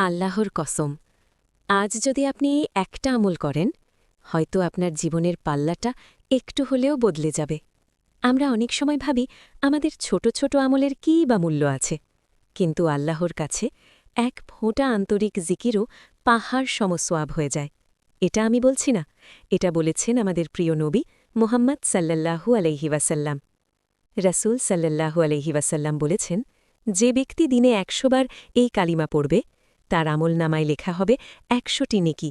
আল্লাহর কসম, আজ যদি আপনি এই একটা আমল করেন, হয়তো আপনার জীবনের পাল্লাটা একটু হলেও বদলে যাবে। আমরা অনেক সময় ভাবি আমাদের ছোট ছোট আমলের কী বা মূল্য আছে, কিন্তু আল্লাহর কাছে এক ফোঁটা আন্তরিক জিকিরও পাহাড় সমসোয়াব হয়ে যায়। এটা আমি বলছি না, এটা বলেছেন আমাদের প্রিয় নবী মুহাম্মদ সাল্লাল্লাহু আলাইহি ওয়াসাল্লাম। রাসূল সাল্লাল্লাহু আলাইহি ওয়াসাল্লাম বলেছেন, যে ব্যক্তি দিনে ১০০ বার এই কালিমা পড়বে, তার আমলনামায় লেখা হবে ১০০টি নেকি,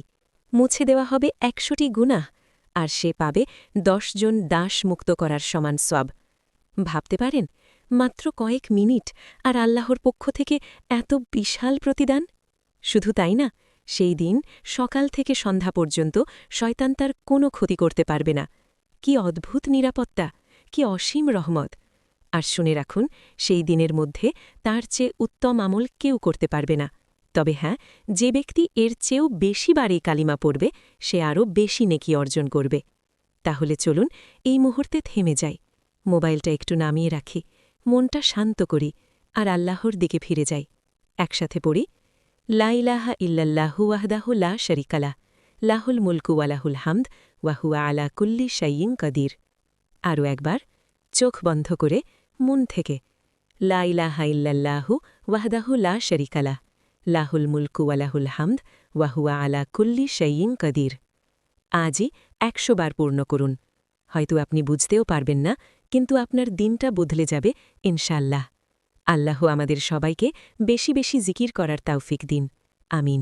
মুছে দেওয়া হবে ১০০টি গুনাহ, আর সে পাবে ১০ জন দাস মুক্ত করার সমান সওয়াব। ভাবতে পারেন, মাত্র কয়েক মিনিট, আর আল্লাহর পক্ষ থেকে এত বিশাল প্রতিদান। শুধু তাই না, সেই দিন সকাল থেকে সন্ধ্যা পর্যন্ত শয়তান তার কোনো ক্ষতি করতে পারবে না। কি অদ্ভুত নিরাপত্তা, কি অসীম রহমত! আর শুনে রাখুন, সেই দিনের মধ্যে তার চেয়ে উত্তম আমল কেউ করতে পারবে না। তবে হ্যাঁ, যে ব্যক্তি এর চেয়েও বেশি বার এই কালিমা পড়বে, সে আরও বেশি নেকি অর্জন করবে। তাহলে চলুন এই মুহূর্তে থেমে যাই, মোবাইলটা একটু নামিয়ে রাখি, মনটা শান্ত করি, আর আল্লাহর দিকে ফিরে যাই। একসাথে পড়ি, লা ইলাহা ইল্লাল্লাহু ওয়াহদাহু লা শারীকা লাহ, লাহুল মুলকু ওয়া লাহুল হামদ ওয়া হুয়া আলা কুল্লি শাইইন কাদির। আরও একবার, চোখ বন্ধ করে, মন থেকে, লা ইলাহা ইল্লাল্লাহু ওয়াহদাহু লা শারীকা লাহ, লাহুল মুলকু ওয়া লাহুল হামদ ওয়া হুয়া আলা কুল্লি শাইইন কাদির। আজই ১০০ বার পূর্ণ করুন। হয়তো আপনি বুঝতেও পারবেন না, কিন্তু আপনার দিনটা বদলে যাবে ইনশাআল্লাহ। আল্লাহ আমাদের সবাইকে বেশি বেশি জিকির করার তাওফিক দিন। আমিন।